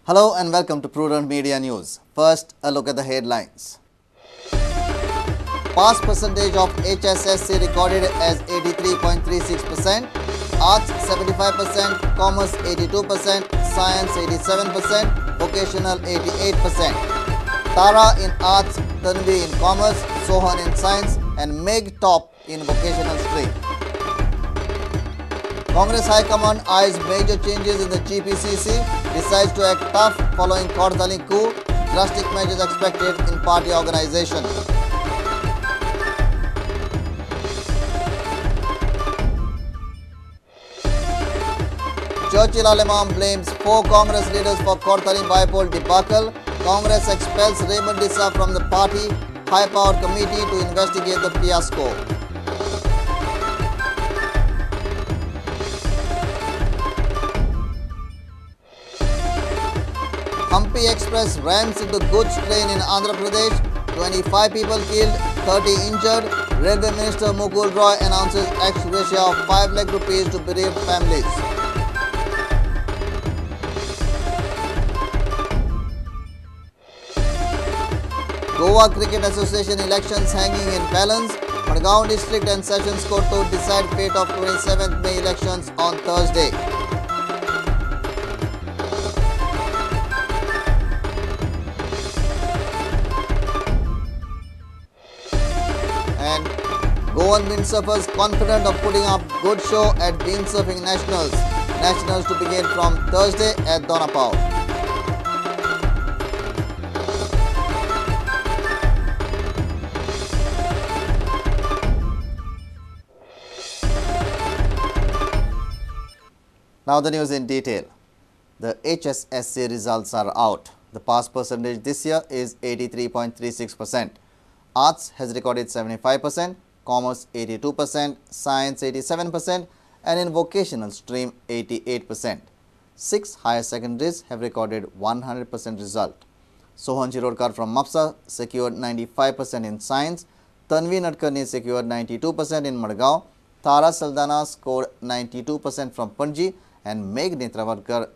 Hello and welcome to Prudent Media News. First, a look at the headlines. Pass percentage of HSSC recorded as 83.36%, Arts 75%, Commerce 82%, Science 87%, Vocational 88%. Tara in Arts, Tanvi in Commerce, Sohan in Science and Megh top in Vocational stream. Congress High Command eyes major changes in the GPCC, decides to act tough following Kordali coup, drastic measures expected in party organization. Churchill Al-Imam blames 4 Congress leaders for Kordali bipole debacle. Congress expels Raymond Issa from the party high-powered committee to investigate the fiasco. Hampi Express rams into goods train in Andhra Pradesh. 25 people killed, 30 injured. Railway Minister Mukul Roy announces ex gratia of 5 lakh rupees to bereaved families. Goa Cricket Association elections hanging in balance. Madgaon District and Sessions Court to decide fate of 27th May elections on Thursday. And Goan windsurfers confident of putting up good show at Windsurfing Nationals. Nationals to begin from Thursday at Donapau. Now the news in detail. The HSSC results are out. The pass percentage this year is 83.36%. Arts has recorded 75%, Commerce 82%, Science 87% and in Vocational stream 88%. 6 higher secondaries have recorded 100% result. Sohan Shirodkar from Mapsa secured 95% in Science, Tanvi Nadkarni secured 92% in Madgaon, Tara Saldana scored 92% from Panji and Megh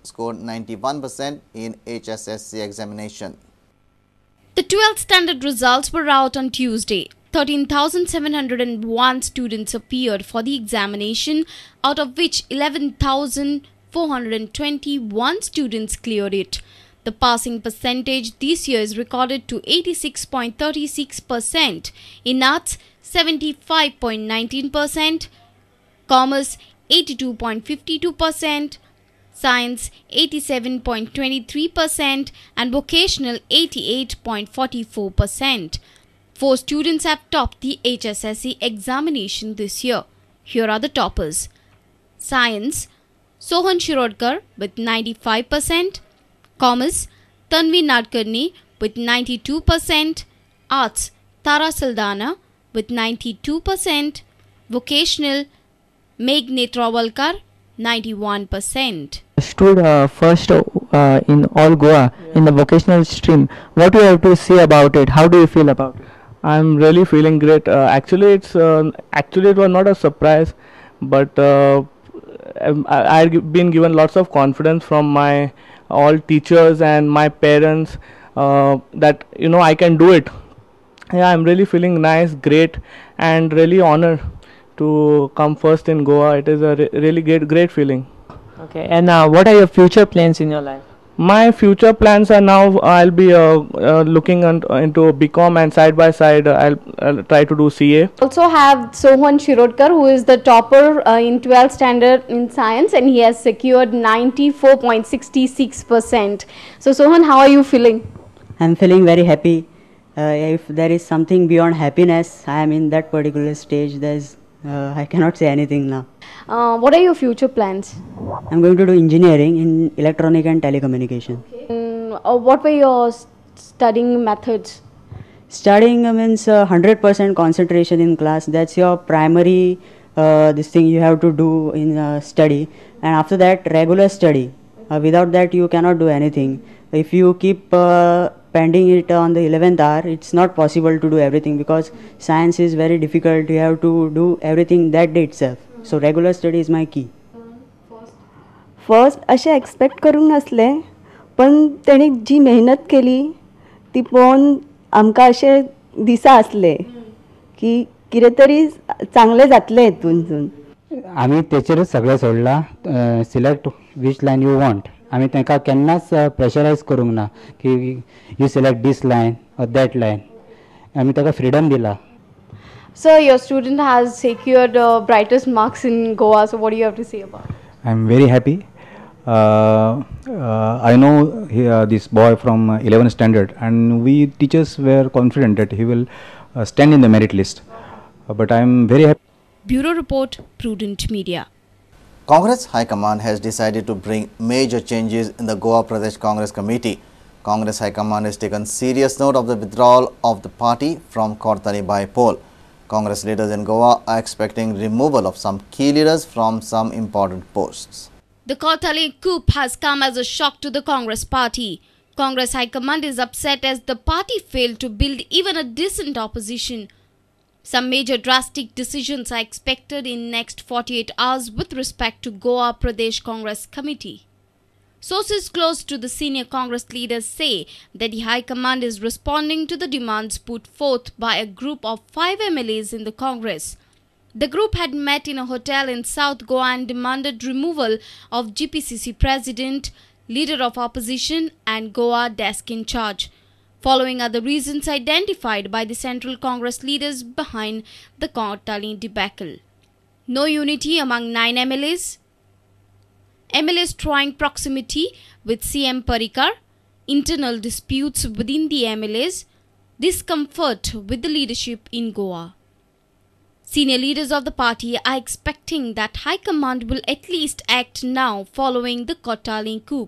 scored 91% in HSSC examination. The 12th standard results were out on Tuesday. 13,701 students appeared for the examination, out of which 11,421 students cleared it. The passing percentage this year is recorded to 86.36%, in Arts 75.19%, Commerce 82.52%, Science 87.23% and Vocational 88.44%. 4 students have topped the HSSC examination this year. Here are the toppers. Science, Sohan Shirodkar with 95%, Commerce, Tanvi Nadkarni with 92%, Arts, Tara Saldana with 92%, Vocational, Megh 91%. Stood first in all Goa in the vocational stream. What do you have to say about it? How do you feel about it? I'm really feeling great. Actually, it was not a surprise, but I've been given lots of confidence from my all teachers and my parents that I can do it. Yeah, I'm really feeling nice, great, and really honored to come first in Goa. It is a really great feeling. Okay, and what are your future plans in your life? My future plans are now I'll be looking into BCom and side by side I'll try to do CA. Also have Sohan Shirodkar, who is the topper in 12th standard in Science, and he has secured 94.66%. So Sohan, how are you feeling? I'm feeling very happy. If there is something beyond happiness, I am in that particular stage. I cannot say anything now. What are your future plans? I'm going to do engineering in electronic and telecommunication. Okay. What were your studying methods? Studying means 100% concentration in class. That's your primary this thing you have to do in study, and after that regular study. Without that you cannot do anything. If you keep pending it on the 11th hour, it's not possible to do everything because science is very difficult. You have to do everything that day itself. So regular study is my key. First अशें expect करूंक नासलें पण तेणी जी मेहनत केली ती पळोवन आमकां अशें दिसा आसले की कितें तरी चांगलें जातलें हितूनसून. आमी तेचेरच सगळें सोडलां. Select which line you want. आमी तांकां केन्नाच प्रेशरायज करूंक ना की you select this line or that line. आमी ताका फ्रिडम दिला. Sir, your student has secured brightest marks in Goa. So, what do you have to say about it? I am very happy. I know this boy from 11th standard, and we teachers were confident that he will stand in the merit list. But I am very happy. Bureau Report, Prudent Media. Congress High Command has decided to bring major changes in the Goa Pradesh Congress Committee. Congress High Command has taken serious note of the withdrawal of the party from Kortali by poll. Congress leaders in Goa are expecting removal of some key leaders from some important posts. The Kortali coup has come as a shock to the Congress party. Congress High Command is upset as the party failed to build even a decent opposition. Some major drastic decisions are expected in next 48 hours with respect to Goa Pradesh Congress Committee. Sources close to the senior Congress leaders say that the High Command is responding to the demands put forth by a group of 5 MLAs in the Congress. The group had met in a hotel in South Goa and demanded removal of GPCC President, Leader of Opposition and Goa Desk in Charge. Following are the reasons identified by the Central Congress leaders behind the Kortali debacle. No unity among 9 MLAs. MLAs trying proximity with CM Parikar, internal disputes within the MLAs, discomfort with the leadership in Goa. Senior leaders of the party are expecting that High Command will at least act now following the Kortali coup.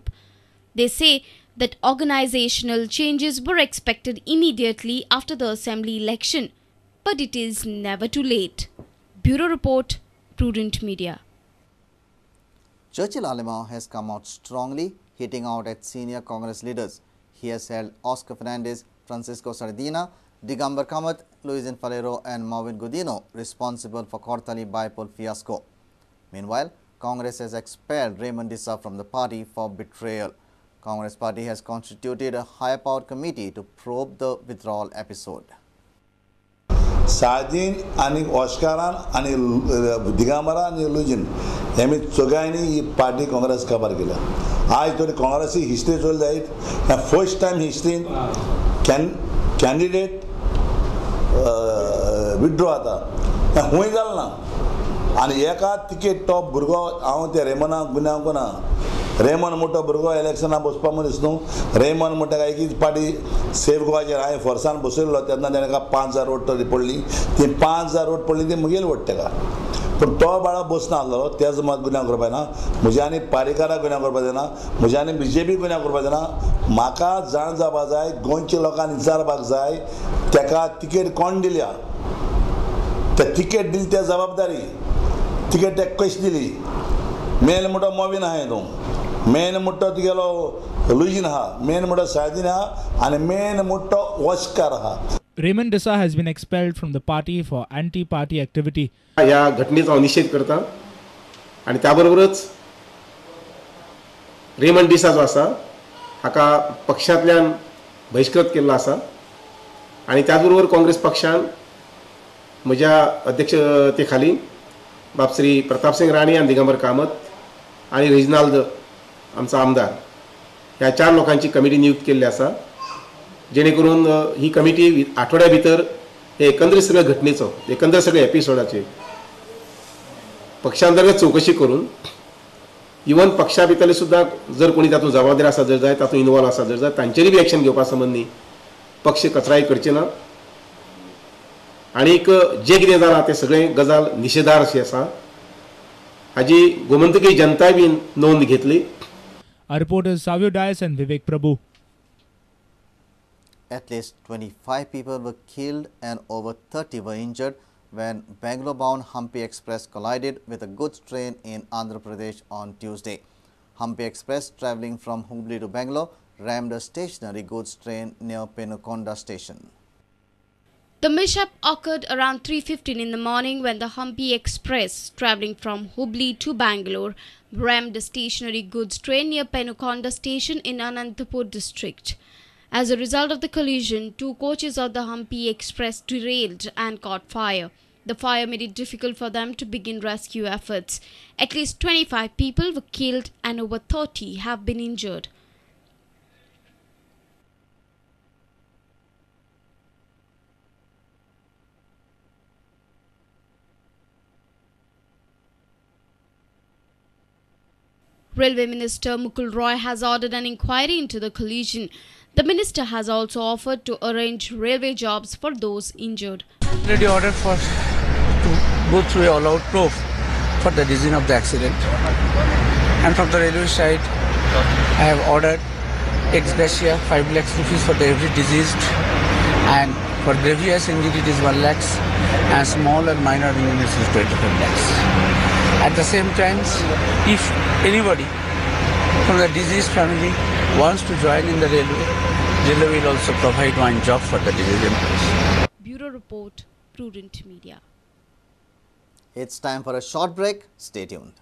They say that organizational changes were expected immediately after the assembly election, but it is never too late. Bureau Report, Prudent Media. Churchill Alemao has come out strongly, hitting out at senior Congress leaders. He has held Oscar Fernandez, Francisco Sardina, Digambar Kamath, Luisin Falero and Marvin Godino responsible for Kortali by-poll fiasco. Meanwhile, Congress has expelled Raymond Dissa from the party for betrayal. Congress party has constituted a high-powered committee to probe the withdrawal episode. सादीन आणि ऑस्कारान आणि दिगांबरा आणि Luzhin Hemy चौगांनी ही party Congress काबार केल्या. आज तरी काँग्रेस ही history Chola जायत first time हिस्ट्रीन candidate withdraw आता हुंय जाल ना आणि एका तिकेट टॉप भुरगो हांव ते रेमना गुन्यांव कोना रेमन मोठो भुरगो इलेक्शना बसपा मदीं दिसनु रेमन म्हणटा काय की पार्टी सेफ गोवाचेर हांवें फोर्सान बसयल्लो तेन्ना ताणें 5,000 वोट तरी पडली. ती 5,000 वोट पडली ती मुगेल वोट ताका. पूण तो बाळा बसना आसलो तेज मात गुन्यांव करपा ना. म्हज्या आनी पारेकाराक गुन्यांव करपा जायना. म्हज्या आनी BJP गुन्यांव करपा जायना. म्हाका जाण जावपा जाय गोंयच्या लोकांनी विचारपाक जाय ताका तिकेट कोण दिल्या ते तिकेट दिली त्या जबाबदारी तिकेट ताका कशी दिली. मेन म्हणटा मोवीन आहा हितून मेन म्हणटा तुगेलो लुजिन आहा मेन म्हणटा सादीन आहा आणि मेन म्हणटा ऑस्कार आहा. Raymond Dissa has been expelled from the party for anti-party activity. या घटनेचा निषेध करता आणि त्याबरोबरच रेमंड डिसा जो आसा हाका पक्षांतल्यान बहिष्कृत केल्लो आसा आणि त्याचबरोबर काँग्रेस पक्षान म्हज्या अध्यक्षते खाली बापश्री प्रताप सिंग राणे आणि दिगंबर कामत आणि रिजनाल्ड आमचा आमदार ह्या 4 लोकांची कमिटी नियुक्त केल्ली आसा जेणे करून ही कमिटी आठवड्या भितर हे एकंदरीत सगळ्या घटनेचो एकंदर सगळ्या एपिसोडाचे पक्षांतर्गत चौकशी करून इवन पक्षा भितरले सुद्धा जर कोणी तातूंत जबाबदार आसा जर जाय तातूंत इन्वॉल्व आसा जर जाय तांचेरी बी एक्शन घेवपा संबंधी पक्ष कचराई करचे ना आनीक जे कितें जालां ते सगळें गजाल निशेधार अशी आसा हाजी गोमंतकी जनताय बी नोंद घेतली. Our reporters Savio Dias and Vivek Prabhu. At least 25 people were killed and over 30 were injured when Bangalore-bound Hampi Express collided with a goods train in Andhra Pradesh on Tuesday. Hampi Express travelling from Hubli to Bangalore rammed a stationary goods train near Penukonda station. The mishap occurred around 3:15 in the morning when the Hampi Express, travelling from Hubli to Bangalore, rammed a stationary goods train near Penukonda station in Anantapur district. As a result of the collision, 2 coaches of the Hampi Express derailed and caught fire. The fire made it difficult for them to begin rescue efforts. At least 25 people were killed and over 30 have been injured. Railway Minister Mukul Roy has ordered an inquiry into the collision. The minister has also offered to arrange railway jobs for those injured. Already ordered to go through a all-out probe for the reason of the accident. And from the railway side, I have ordered ex gratia 5 lakhs rupees for the every deceased, and for grievous injury it is 1 lakhs, and small and minor injuries is 25 lakhs. At the same time, if anybody from the deceased family wants to join in the railway will also provide 1 job for the deceased employees. Bureau Report, Prudent Media. It's time for a short break. Stay tuned.